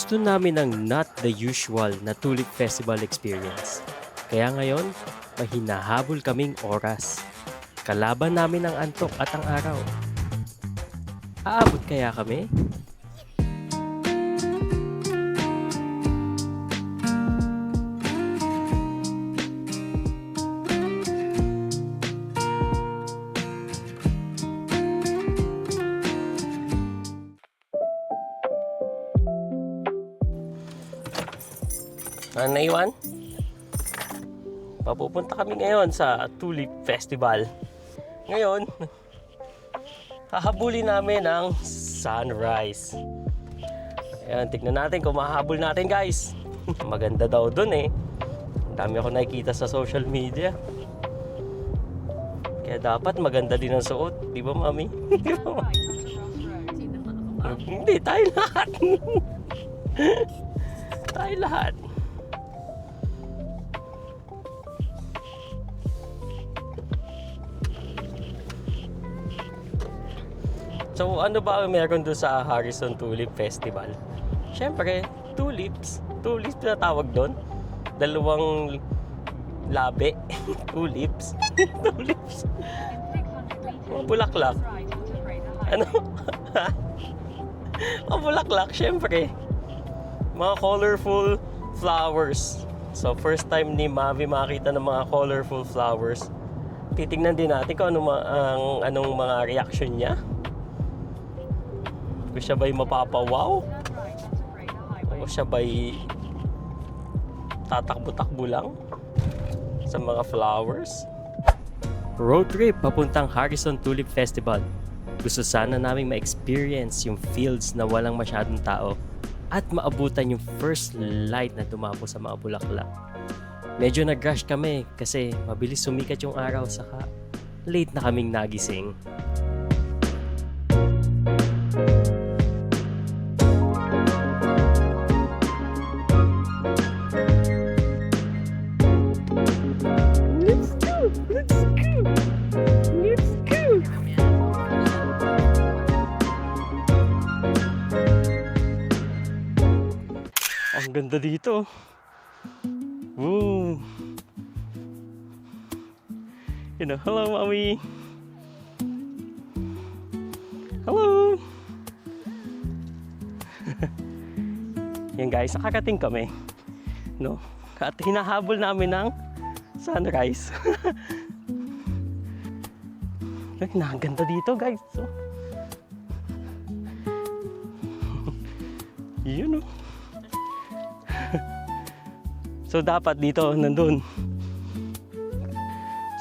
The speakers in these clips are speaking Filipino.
Gusto namin ng not the usual na Tulip Festival experience. Kaya ngayon, may hinahabol kaming oras. Kalaban namin ang antok at ang araw. Aabot kaya kami? Naiwan? Papupunta kami ngayon sa Tulip Festival. Ngayon, hahabulin namin ang sunrise. Ayan, tignan natin kung mahahabol natin, guys. Maganda daw dun eh. Ang dami ako nakikita sa social media. Kaya dapat maganda din ang suot. Di ba, mami? Di ba, mami? Hindi, tayo lahat. Tayo lahat. So ano ba meron doon sa Harrison Tulip Festival? Siyempre, tulips. Tulips na tawag doon. Dalawang labi. Tulips. Tulips. Mga bulaklak. Ano? Mga bulaklak, siyempre. Mga colorful flowers. So first time ni Mavi makita ng mga colorful flowers. Titingnan din natin kung anong mga reaction niya. Kung siya ba'y mapapawaw o siya ba'y tatakbo-takbo lang sa mga flowers. Road trip papuntang Harrison Tulip Festival. Gusto sana naming ma-experience yung fields na walang masyadong tao at maabutan yung first light na tumapo sa mga bulaklak. Medyo nag-rush kami kasi mabilis sumikat yung araw saka late na kaming nagising. Ang ganda dito. Woo. You know, hello, mommy. Hello. Yan guys, nakakating kami. No? At hinahabol namin ng sunrise. Ay, nakaganda dito guys. So, yun o. So dapat dito, nandun.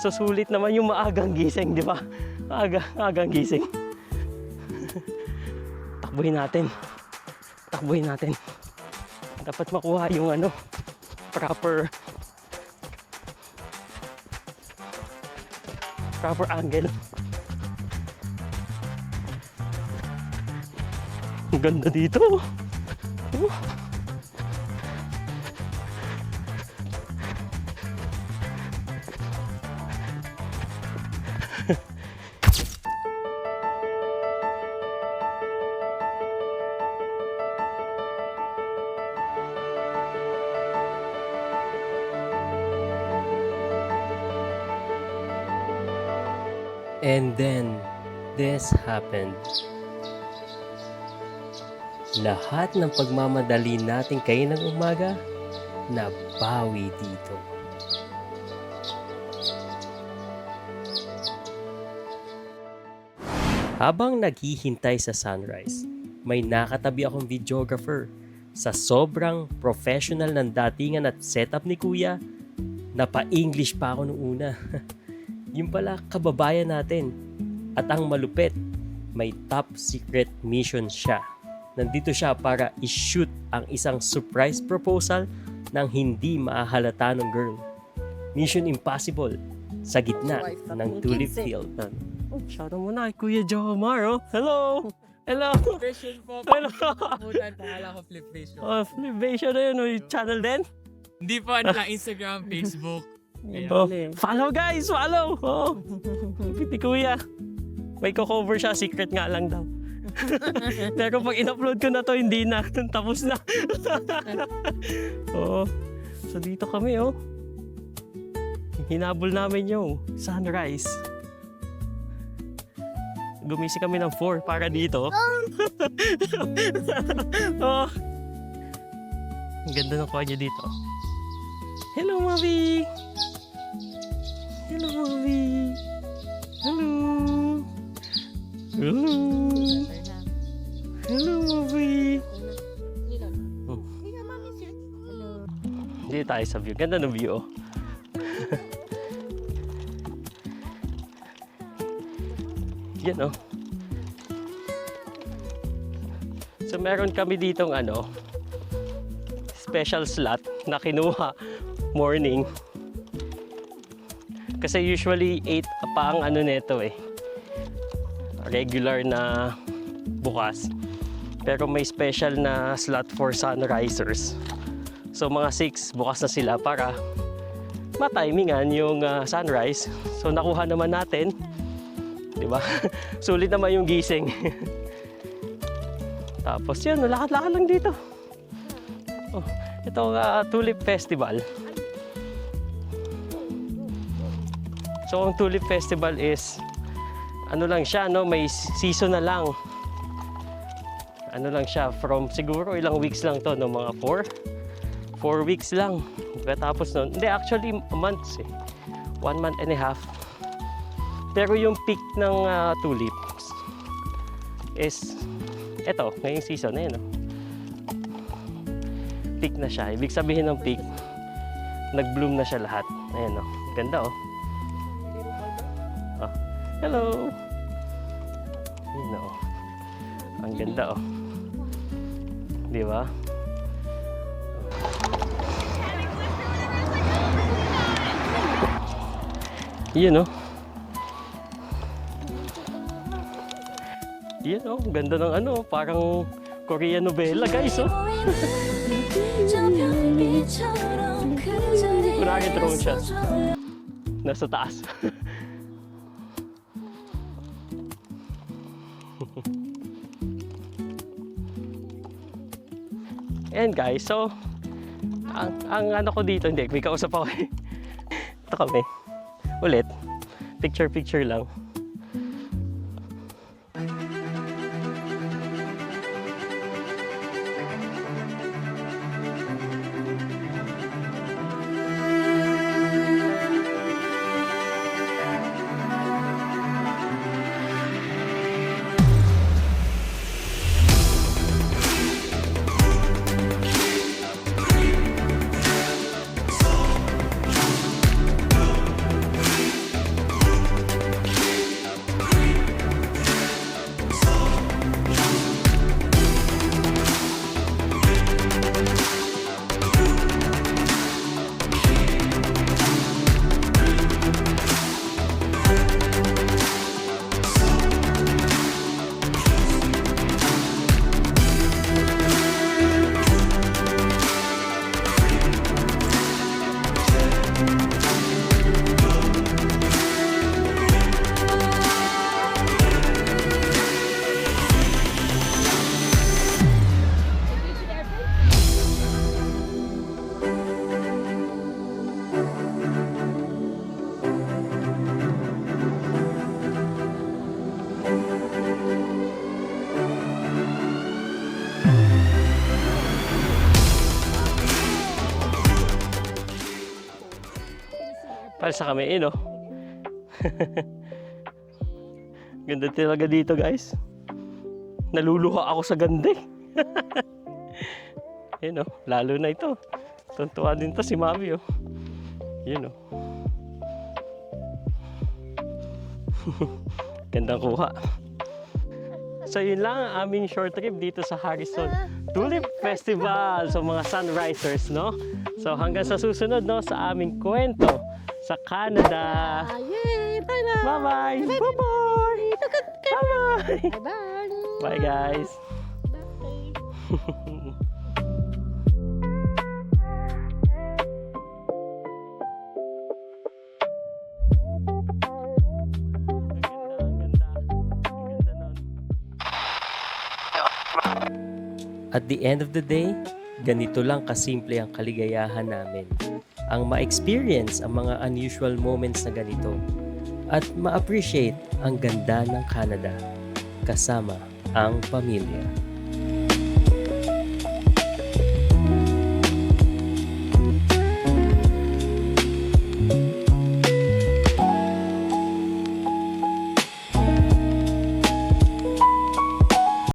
So sulit naman yung maagang gising, di ba? Maagang gising. Takbuhin natin. Takbuhin natin. Dapat makuha yung proper angle. Ang ganda dito. And then, this happened. Lahat ng pagmamadali natin kayo ng umaga, nabawi dito. Habang naghihintay sa sunrise, may nakatabi akong videographer. Sa sobrang professional ng datingan at setup ni Kuya, napa-English pa ako nung una. Yung pala kababayan natin. At ang malupit, may top secret mission siya. Nandito siya para i-shoot ang isang surprise proposal ng hindi maahalata ng girl. Mission impossible sa gitna ng tulip field. Shout out muna kay Kuya Jomar, oh. Hello! Hello! Vision po. Hello! Kamutan, pangalan ko Flip Vision. Oh, Flip Vision na yun. Yung channel din? Hindi po, Instagram, Facebook. Oh, follow guys! Follow! Oh. Piti Kuya. May ko-cover siya. Secret nga lang daw. Pero pag in-upload ko na to, hindi na. Tapos na. Oo. So dito kami, oh. Hinabol namin yung sunrise. Gumising kami ng 4 para dito. Oh. Ang ganda ng kanya dito. Hello, Mavi! Hello, Mavi! Hello! Hello! Hello, Mavi! Hindi tayo sa view. Ganda ng view, oh. Yan, oh. So, meron kami ditong special slot na kinuha morning. Kasi usually 8 pa ang nito eh. Regular na bukas. Pero may special na slot for sunrisers. So mga 6 bukas na sila para matimingan yung sunrise. So nakuha naman natin. 'Di ba? Sulit naman yung gising. Tapos yun, lakad-lakad lang dito. Oh, itong Tulip Festival. So ang Tulip Festival is lang siya, no, may season na lang. Lang siya from siguro ilang weeks lang to, no, mga 4 weeks lang. Pagkatapos nun, hindi actually months eh. 1 month and a half. Pero yung peak ng tulips is eto, ngayong season na yun, no? Peak na siya. Ibig sabihin ng peak, nag-bloom na siya lahat. Ayan, no? Ganda, oh. Oh. Hello! Ayan, oh. Ang ganda, oh. Di ba? Yun, oh. Yan, oh, ganda ng parang Korean novela, guys, oh. Kunwari drone shot. Nasa taas. And guys, so ang ko dito, hindi, may kausap ako. Ito kami. Ulit. Picture lang. Para sa kami, no? Ganda talaga dito, guys. Naluluha ako sa ganda, eh. Yun, no? Lalo na ito. Tuntuan din to si Mami, oh. Yun, no? Gandang kuha. So yun lang ang aming short trip dito sa Harrison Tulip Festival. So mga sunrisers, no? So hanggang sa susunod, no, sa aming kwento sa Canada. Yay! Bye-bye! Bye-bye! Bye-bye! Bye-bye! Bye-bye! Bye, guys! Bye! Ang ganda, ang ganda. Ang ganda nun. At the end of the day, ganito lang kasimple ang kaligayahan namin. Ang ma-experience ang mga unusual moments na ganito at ma-appreciate ang ganda ng Canada kasama ang pamilya.